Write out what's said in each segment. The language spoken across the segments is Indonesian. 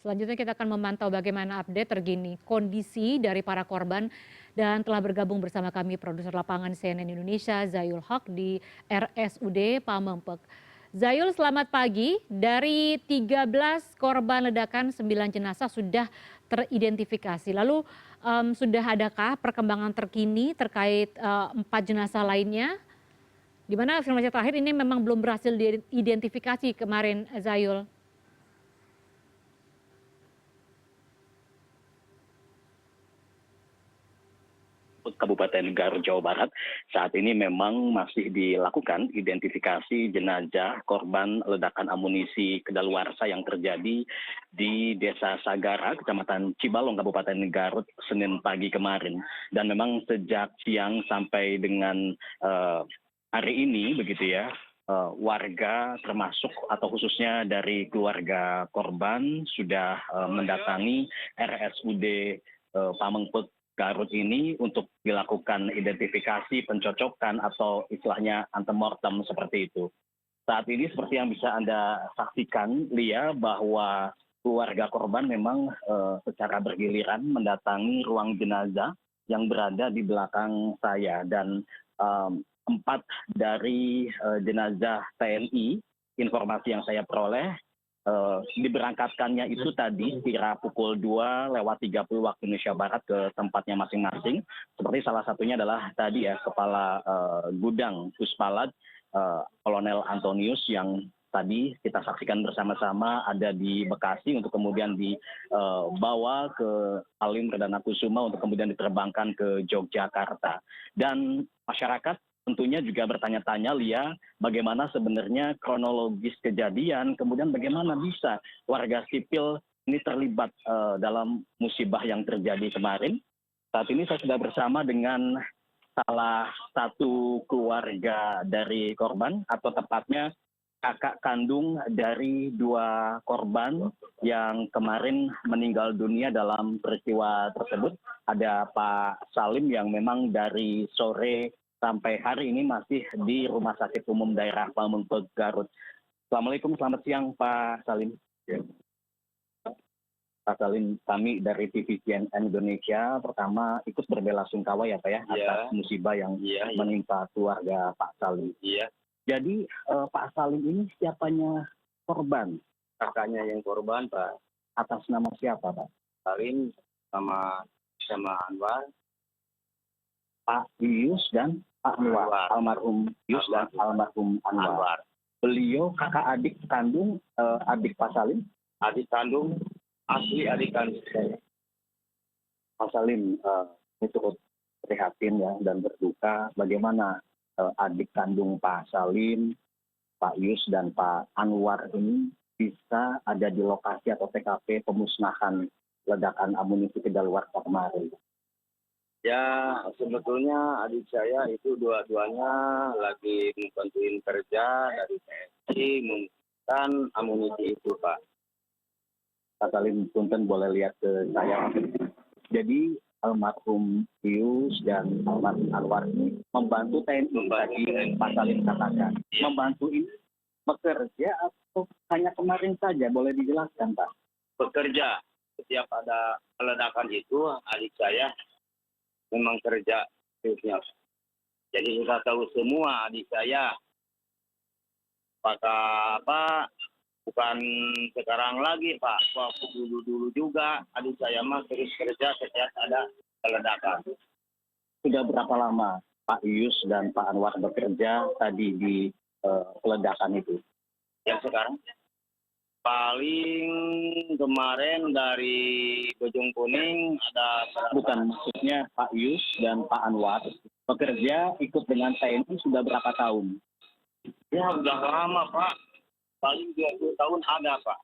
Selanjutnya kita akan memantau bagaimana update terkini kondisi dari para korban dan telah bergabung bersama kami produser lapangan CNN Indonesia Zayul Haq di RSUD Pamengpeuk. Zayul, selamat pagi. Dari 13 korban ledakan, 9 jenazah sudah teridentifikasi. Lalu sudah adakah perkembangan terkini terkait 4 jenazah lainnya? Di mana informasi terakhir ini memang belum berhasil diidentifikasi kemarin, Zayul. Kabupaten Garut, Jawa Barat, saat ini memang masih dilakukan identifikasi jenazah korban ledakan amunisi kedaluarsa yang terjadi di Desa Sagara, Kecamatan Cibalong, Kabupaten Garut, Senin pagi kemarin. Dan memang sejak siang sampai dengan hari ini, begitu ya, warga termasuk atau khususnya dari keluarga korban sudah mendatangi RSUD Pamengpeuk Garut ini untuk dilakukan identifikasi, pencocokan atau istilahnya antemortem seperti itu. Saat ini seperti yang bisa Anda saksikan, Lia, bahwa keluarga korban memang secara bergiliran mendatangi ruang jenazah yang berada di belakang saya, dan 4 dari jenazah TNI, informasi yang saya peroleh, diberangkatkannya itu tadi kira pukul 2:30 waktu Indonesia Barat ke tempatnya masing-masing. Seperti salah satunya adalah tadi ya, Kepala Gudang Puspalad, Kolonel Antonius, yang tadi kita saksikan bersama-sama ada di Bekasi untuk kemudian dibawa ke Halim Perdana Kusuma untuk kemudian diterbangkan ke Yogyakarta. Dan masyarakat tentunya juga bertanya-tanya, Lia, bagaimana sebenarnya kronologis kejadian, kemudian bagaimana bisa warga sipil ini terlibat dalam musibah yang terjadi kemarin. Saat ini saya sudah bersama dengan salah satu keluarga dari korban, atau tepatnya kakak kandung dari 2 korban yang kemarin meninggal dunia dalam peristiwa tersebut. Ada Pak Salim yang memang dari sore sampai hari ini masih di Rumah Sakit Umum Daerah Pamengpeuk, Garut. Assalamualaikum, selamat siang Pak Salim. Ya. Pak Salim, kami dari TV CNN Indonesia pertama ikut berbelasungkawa ya Pak ya, atas musibah yang menimpa keluarga Pak Salim. Iya. Jadi Pak Salim ini siapanya korban? Kakaknya yang korban, Pak. Atas nama siapa Pak? Salim sama Anwar. Pak Yus dan Pak Anwar, almarhum Yus dan almarhum Anwar. Beliau kakak adik kandung adik Pak Salim? Adik kandung, asli adik kandung saya. Pak Salim, ini turut prihatin ya dan berduka. Bagaimana adik kandung Pak Salim, Pak Yus dan Pak Anwar ini bisa ada di lokasi atau TKP pemusnahan ledakan amunisi kedaluarsa kemarin? Ya, sebetulnya adik saya itu dua-duanya lagi membantuin kerja dari TNI mengumpulkan amunisi itu, Pak. Pak Salim, punten boleh lihat ke saya. Jadi almarhum Yus dan almarhum Anwar ini membantu TNI tadi Pak Salim katakan. Ya. Membantu ini bekerja atau hanya kemarin saja? Boleh dijelaskan Pak? Bekerja. Setiap ada ledakan itu adik saya memang kerja terusnya. Jadi kita tahu semua adik saya bukan sekarang lagi Pak, waktu dulu juga adik saya mah terus kerja setiap ada ledakan. Sudah berapa lama Pak Yus dan Pak Anwar bekerja tadi di ledakan itu? Yang sekarang paling kemarin dari Bojong Kuning ada bukan, maksudnya Pak Yus dan Pak Anwar bekerja ikut dengan TNI sudah berapa tahun? Ya udah lama Pak, paling 20 tahun ada Pak,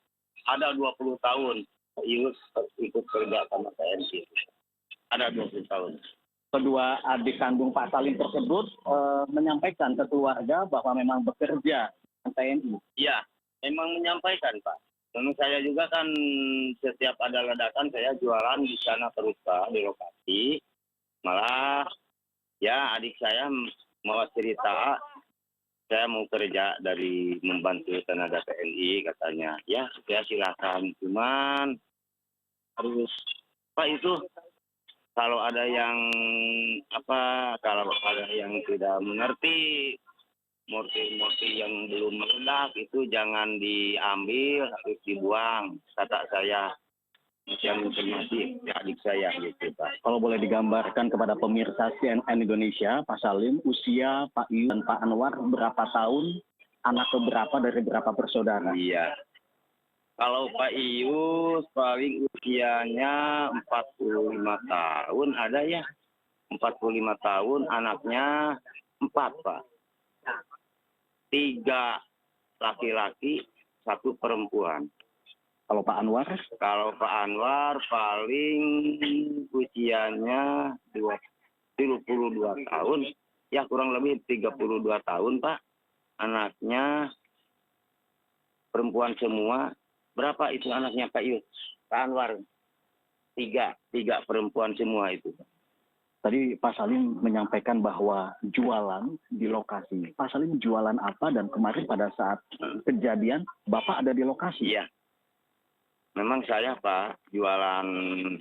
ada 20 tahun Pak Yus ikut kerja sama TNI, ada 20 tahun. Kedua adik kandung Pak Salim tersebut menyampaikan ke keluarga bahwa memang bekerja dengan TNI. Iya, memang menyampaikan Pak. Namun saya juga kan setiap ada ledakan saya jualan di sana terus Pak, di lokasi. Malah ya adik saya mau cerita, saya mau kerja dari membantu tenaga TNI katanya. Ya saya silakan, cuman Harus Pak itu kalau ada yang kalau ada yang tidak mengerti morti yang belum meledak itu jangan diambil, harus dibuang, kata saya. Yang informasi adik saya gitu Pak. Kalau boleh digambarkan kepada pemirsa CNN Indonesia, Pak Salim, usia Pak Ius dan Pak Anwar berapa tahun, anak keberapa dari berapa bersaudara? Iya. Kalau Pak Ius paling usianya 45 tahun ada ya. 45 tahun, anaknya 4 Pak. 3 laki-laki, 1 perempuan. Kalau Pak Anwar? Kalau Pak Anwar paling usianya 22 tahun, ya kurang lebih 32 tahun Pak. Anaknya perempuan semua. Berapa itu anaknya Pak Ius? Pak Anwar? 3 perempuan semua itu. Tadi Pak Salim menyampaikan bahwa jualan di lokasi. Pak Salim jualan apa dan kemarin pada saat kejadian Bapak ada di lokasi? Iya. Memang saya Pak jualan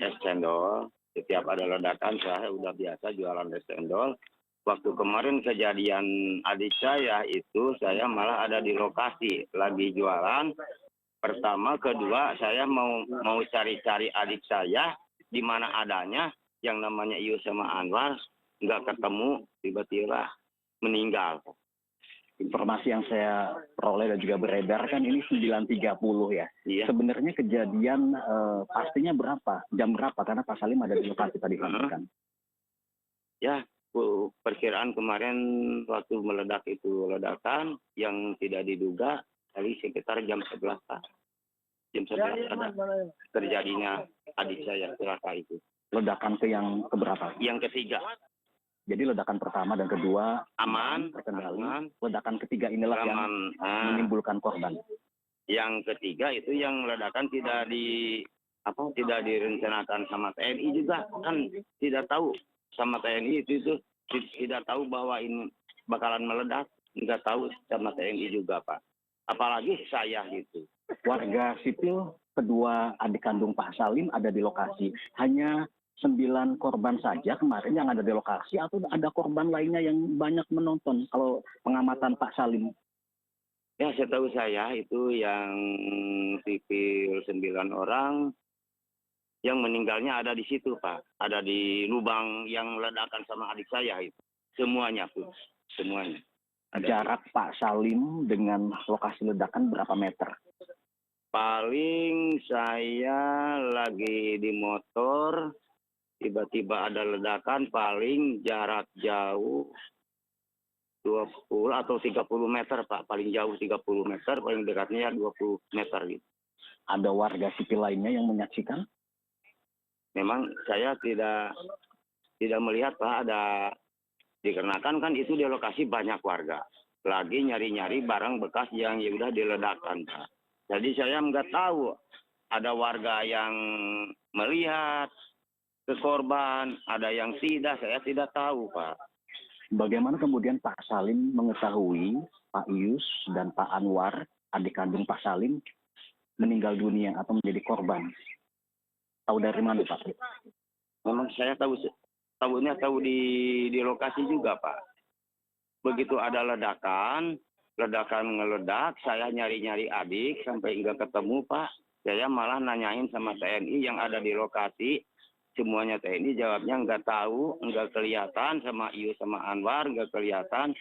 es cendol. Setiap ada ledakan saya udah biasa jualan es cendol. Waktu kemarin kejadian adik saya itu saya malah ada di lokasi lagi jualan. Pertama, kedua saya mau cari-cari adik saya di mana adanya yang namanya Ius sama Anwar, nggak ketemu, tiba-tiba meninggal. Informasi yang saya peroleh dan juga beredar kan ini 9.30 ya. Iya. Sebenarnya kejadian pastinya berapa? Jam berapa? Karena Pak Salim ada di lokasi tadi kan. Ya, perkiraan kemarin waktu meledak itu ledakan yang tidak diduga kali sekitar jam 11 Pak. Jam 11 ada terjadinya adik saya celaka itu. Ledakan yang keberapa? Yang ketiga. Jadi ledakan pertama dan kedua aman, terkendali. Aman. Ledakan ketiga inilah yang menimbulkan korban. Yang ketiga itu yang ledakan tidak direncanakan sama TNI juga, kan tidak tahu sama TNI itu tidak tahu bahwa ini bakalan meledak, nggak tahu sama TNI juga Pak. Apalagi saya gitu. Warga sipil kedua adik kandung Pak Salim ada di lokasi. Hanya 9 korban saja kemarin yang ada di lokasi atau ada korban lainnya yang banyak menonton kalau pengamatan Pak Salim? Ya, setahu saya itu yang sipil 9 orang yang meninggalnya ada di situ Pak. Ada di lubang yang ledakan sama adik saya itu. Semuanya pun, semuanya. Jarak Pak Salim dengan lokasi ledakan berapa meter? Paling saya lagi di motor, tiba-tiba ada ledakan, paling jarak jauh 20 atau 30 meter Pak. Paling jauh 30 meter, paling dekatnya 20 meter gitu. Ada warga sipil lainnya yang menyaksikan? Memang saya tidak melihat Pak, ada dikarenakan kan itu di lokasi banyak warga. Lagi nyari-nyari barang bekas yang ya udah diledakkan Pak. Jadi saya nggak tahu ada warga yang melihat ke korban, ada yang tidak, saya tidak tahu Pak. Bagaimana kemudian Pak Salim mengetahui Pak Ius dan Pak Anwar, adik kandung Pak Salim, meninggal dunia atau menjadi korban? Tahu dari mana Pak? Memang saya tahu di lokasi juga Pak. Begitu ada ledakan ngeledak, saya nyari-nyari adik sampai nggak ketemu Pak. Saya malah nanyain sama TNI yang ada di lokasi. Semuanya TNI jawabnya nggak tahu, nggak kelihatan, sama Ius sama Anwar nggak kelihatan.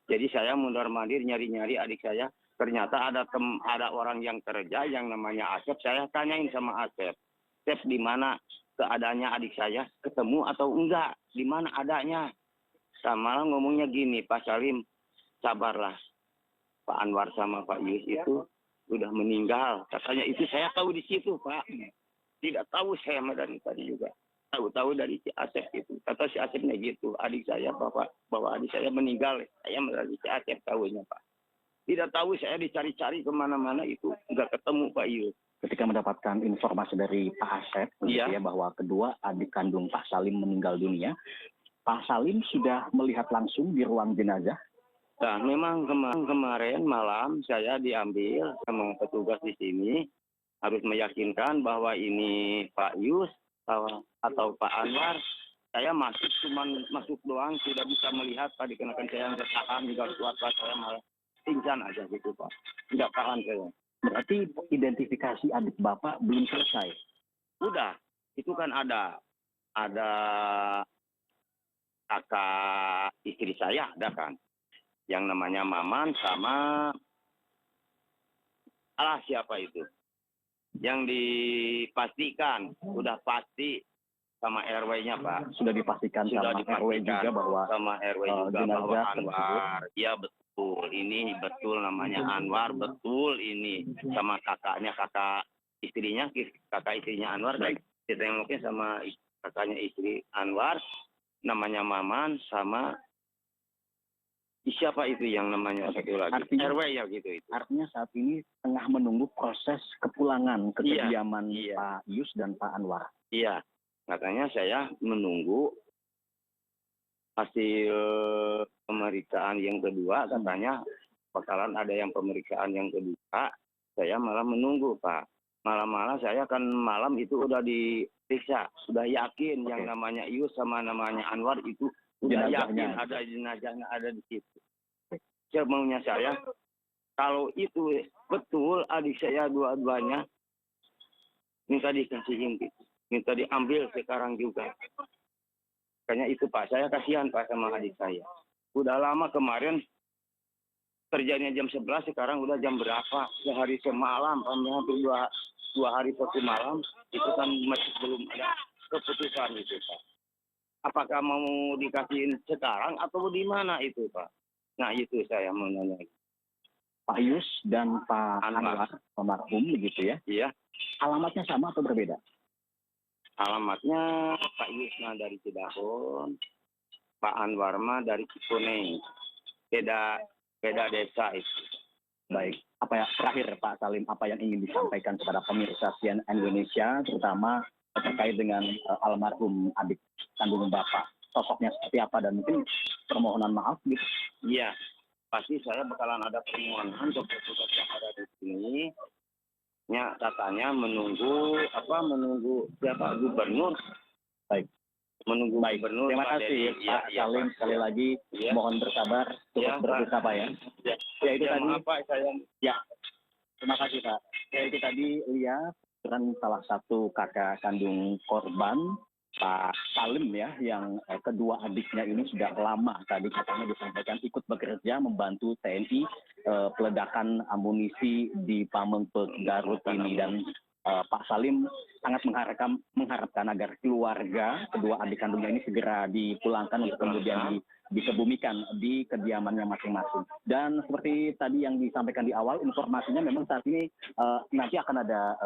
Jadi saya mundur-mandir nyari-nyari adik saya. Ternyata ada orang yang kerja yang namanya Asep. Saya tanyain sama Asep, Asep di mana keadaannya adik saya, ketemu atau enggak? Di mana adanya? Malah ngomongnya gini, Pak Salim, sabarlah. Pak Anwar sama Pak Ius itu sudah meninggal. Katanya itu saya tahu di situ Pak. Tidak tahu saya dari tadi juga. Tahu dari si Asep itu. Kata si Asepnya gitu. Adik saya bahwa adik saya meninggal. Saya dari si Asep tahunya Pak. Tidak tahu saya dicari-cari kemana-mana itu. Nggak ketemu Pak Ius. Ketika mendapatkan informasi dari Pak Asep, iya, ya, bahwa kedua adik kandung Pak Salim meninggal dunia, Pak Salim sudah melihat langsung di ruang jenazah? Nah, memang kemarin malam saya diambil sama petugas di sini. harus meyakinkan bahwa ini Pak Yus atau Pak Anwar. Saya masuk doang, tidak bisa melihat Pak, dikenakan saya nggak tahan juga kuat Pak, saya malah pingsan aja gitu Pak, nggak tahan saya. Berarti identifikasi adik Bapak belum selesai? Udah, itu kan ada kakak istri saya ada kan, yang namanya Maman sama siapa itu, yang dipastikan udah pasti sama RW-nya Pak. Sudah dipastikan Sudah sama dipastikan RW juga bahwa sama RW juga bahwa jenazah tersebut. Anwar, iya betul, ini betul namanya Anwar, betul ini sama kakak istrinya Anwar, dan kita yang mungkin sama kakaknya istri Anwar, namanya Maman sama siapa itu yang namanya satu lagi, Artinya- RW ya gitu itu. Artinya saat ini tengah menunggu proses kepulangan ke Iya, kediaman iya. Pak Yus dan Pak Anwar. Iya, katanya saya menunggu hasil pemeriksaan yang kedua, katanya bakalan ada yang pemeriksaan yang kedua, saya malah menunggu Pak. Malam-malam saya kan malam itu udah diperiksa, sudah yakin yang namanya Yus sama namanya Anwar itu udah Jenazahnya. yakin ada jenazahnya ada di situ. Saya maunya saya, kalau itu betul adik saya dua-duanya, minta dikasihin gitu, minta diambil sekarang juga. Kayaknya itu Pak, saya kasihan Pak sama adik saya. Udah lama kemarin kerjanya jam 11, sekarang udah jam berapa? Sehari semalam, hampir dua hari satu malam, itu kan masih belum ada keputusan itu Pak. Apakah mau dikasihin sekarang atau di mana itu Pak? Nah itu saya mau nanya. Pak Yus dan Pak Anwar. Anwar almarhum begitu ya. Iya, Alamatnya sama atau berbeda? alamatnya Pak Yusna dari Cidagon, Pak Anwar mah dari Cikoneng. Beda desa itu. Baik. Apa ya terakhir Pak Salim, apa yang ingin disampaikan kepada pemirsa CNN Indonesia, terutama terkait dengan almarhum adik kandung Bapak? Sosoknya seperti apa dan mungkin permohonan maaf gitu. Iya, pasti saya bakalan ada permohonan untuk petugas yang ada di sini. Ya, katanya menunggu siapa gubernur. Baik. Menunggu Baik. gubernur. Terima Pak kasih Dedi. Pak Salim, sekali lagi Iya. mohon bersabar, terus Iya, Pak. bersabar ya. Ya, Ya itu ya, tadi. maaf Pak, saya Ya, terima kasih Pak. Ya itu tadi lihat kan salah satu kakak kandung korban Pak Salim ya, yang kedua adiknya ini sudah lama tadi katanya disampaikan ikut bekerja membantu TNI peledakan amunisi di Pamengpeuk Garut ini, dan Pak Salim sangat mengharapkan agar keluarga kedua adik kandungnya ini segera dipulangkan untuk kemudian dikebumikan di kediamannya masing-masing. Dan seperti tadi yang disampaikan di awal, informasinya memang saat ini nanti akan ada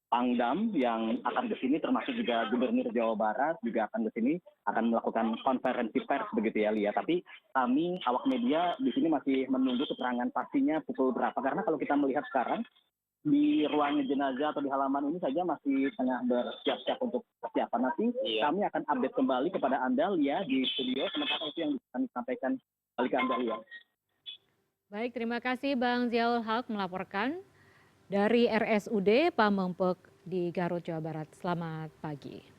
Pangdam yang akan ke sini, termasuk juga Gubernur Jawa Barat juga akan ke sini, akan melakukan konferensi pers begitu ya Lia. Tapi kami awak media di sini masih menunggu keterangan pastinya pukul berapa, karena kalau kita melihat sekarang di ruang jenazah atau di halaman ini saja masih tengah bersiap-siap untuk persiapan. Nanti kami akan update kembali kepada Anda Lia di studio, sementara itu yang kami sampaikan kembali ke Anda Lia. Baik, terima kasih Bang Ziaul Haq melaporkan dari RSUD Pamengpeuk di Garut, Jawa Barat. Selamat pagi.